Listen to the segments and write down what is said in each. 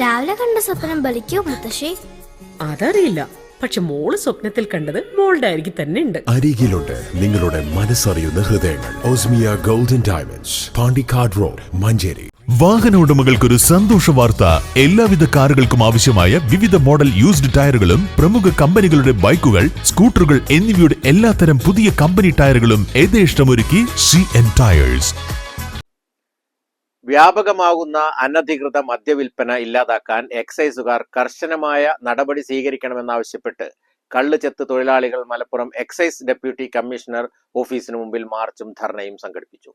രാവിലെ കണ്ട സ്വപ്നം ബലിക്കോ മുത്തശ്ശി? അതറിയില്ല, പക്ഷെ മോള് സ്വപ്നത്തിൽ കണ്ടത് മോളുടെ അരികിൽ തന്നെ ഉണ്ട്. അരികിലുണ്ട് നിങ്ങളുടെ മനസ്സറിയുന്ന ഹൃദയങ്ങൾ. Osmia golden diamonds, Pandikkad road, Manjeri. വാഹന ഉടമകൾക്കൊരു സന്തോഷ വാർത്ത. എല്ലാവിധ കാറുകൾക്കും ആവശ്യമായ വിവിധ മോഡൽ യൂസ്ഡ് ടയറുകളും പ്രമുഖ കമ്പനികളുടെ ബൈക്കുകൾ, സ്കൂട്ടറുകൾ എന്നിവയുടെ എല്ലാത്തരം പുതിയ കമ്പനി ടയറുകളും യഥേഷ്ടമൊരുക്കി CN ടയേഴ്സ്. വ്യാപകമാകുന്ന അനധികൃത മദ്യവിൽപ്പന ഇല്ലാതാക്കാൻ എക്സൈസുകാർ കർശനമായ നടപടി സ്വീകരിക്കണമെന്നാവശ്യപ്പെട്ട് കള്ളുചെത്ത് തൊഴിലാളികൾ മലപ്പുറം എക്സൈസ് ഡെപ്യൂട്ടി കമ്മീഷണർ ഓഫീസിന് മുമ്പിൽ മാർച്ചും ധർണയും സംഘടിപ്പിച്ചു.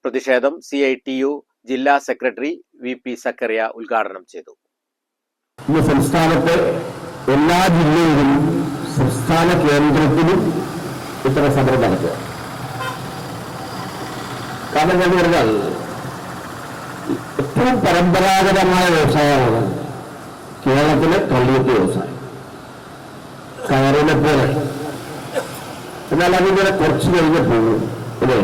പ്രതിഷേധം CITU ജില്ലാ സെക്രട്ടറി VP സക്കറിയ ഉദ്ഘാടനം ചെയ്തു. ഇന്ന് സംസ്ഥാനത്തെ എല്ലാ ജില്ലയിലും സംസ്ഥാന കേന്ദ്രത്തിലും ഇത്തരം സമരം നടത്തുക. കാരണം എന്ന് പറഞ്ഞാൽ ഏറ്റവും പരമ്പരാഗതമായ വ്യവസായമാണ് കേരളത്തിലെ കള്ളുകുത്തി വ്യവസായം, കയറിനെ പോലെ. എന്നാൽ അതിങ്ങനെ കുറച്ച് കഴിഞ്ഞപ്പോഴും അല്ലേ,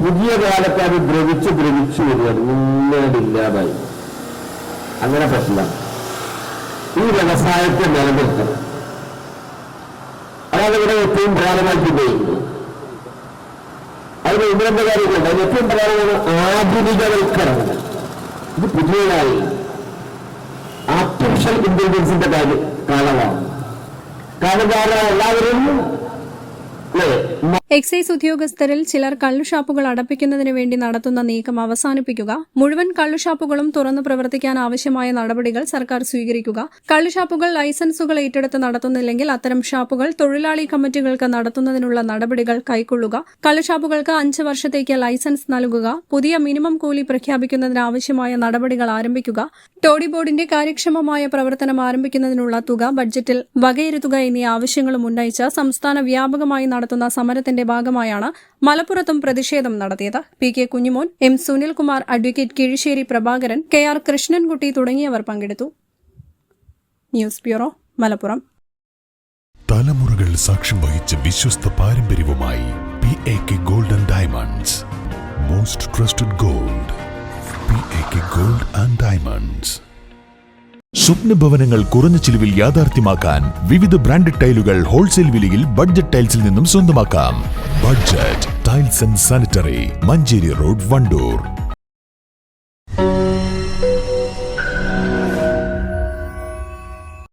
പുതിയ കാലത്ത് അത് ദ്രവിച്ച് വരികയാണ്, മുന്നേടില്ലാതായി. അങ്ങനെ പറ്റില്ല. ഈ വ്യവസായത്തെ നിലനിർത്തണം. അതാണ് ഇവിടെ ഏറ്റവും പ്രധാനമായിട്ട് ഉപയോഗിക്കുന്നത്. അതിന് ഇന്നത്തെ കാര്യങ്ങളുണ്ട്. അതിന് ഏറ്റവും പ്രധാനമാണ് ആധുനികവൽക്കരണം. ഇത് പുതിയതായി ആർട്ടിഫിഷ്യൽ ഇന്റലിജൻസിന്റെ കാലമാണ്. കാരണം എല്ലാവരും എക്സൈസ് ഉദ്യോഗസ്ഥരിൽ ചിലർ കള്ളുഷാപ്പുകൾ അടപ്പിക്കുന്നതിന് വേണ്ടി നടത്തുന്ന നീക്കം അവസാനിപ്പിക്കുക, മുഴുവൻ കള്ളുഷാപ്പുകളും തുറന്നു പ്രവർത്തിക്കാൻ ആവശ്യമായ നടപടികൾ സർക്കാർ സ്വീകരിക്കുക, കള്ളുഷാപ്പുകൾ ലൈസൻസുകൾ ഏറ്റെടുത്ത് നടത്തുന്നില്ലെങ്കിൽ അത്തരം ഷാപ്പുകൾ തൊഴിലാളി കമ്മിറ്റികൾക്ക് നടത്തുന്നതിനുള്ള നടപടികൾ കൈക്കൊള്ളുക, കള്ളുഷാപ്പുകൾക്ക് 5 വർഷത്തേക്ക് ലൈസൻസ് നൽകുക, പുതിയ മിനിമം കൂലി പ്രഖ്യാപിക്കുന്നതിന് ആവശ്യമായ നടപടികൾ ആരംഭിക്കുക, ടോഡി ബോർഡിന്റെ കാര്യക്ഷമമായ പ്രവർത്തനം ആരംഭിക്കുന്നതിനുള്ള തുക ബഡ്ജറ്റിൽ വകയിരുത്തുക എന്നീ ആവശ്യങ്ങളും ഉന്നയിച്ച് സംസ്ഥാന വ്യാപകമായി നടത്തുന്ന സമരത്തിന്റെ ഭാഗമായാണ് മലപ്പുറത്തും പ്രതിഷേധം നടത്തിയത്. PK Kunjimon, M Sunilkumar, advocate Kizhisseri Prabhakaran, KR Krishnankutty തുടങ്ങിയവർ പങ്കെടുത്തു. News bureau, Malappuram. തലമുറകൾ സാക്ഷ്യം വഹിച്ച വിശ്വസ്ത പാരമ്പര്യവുമായി PAK gold and diamonds. Most trusted gold. PAK gold and diamonds. സ്വപ്നഭവനങ്ങൾ കുറഞ്ഞ ചിലവിൽ യാഥാർത്ഥ്യമാക്കാൻ വിവിധ ബ്രാൻഡഡ് ടൈലുകൾ ഹോൾസെയിൽ വിലയിൽ ബഡ്ജറ്റ് ടൈൽസിൽ നിന്നും സ്വന്തമാക്കാം. Budget tiles and sanitary, Manjeri road, Wandoor.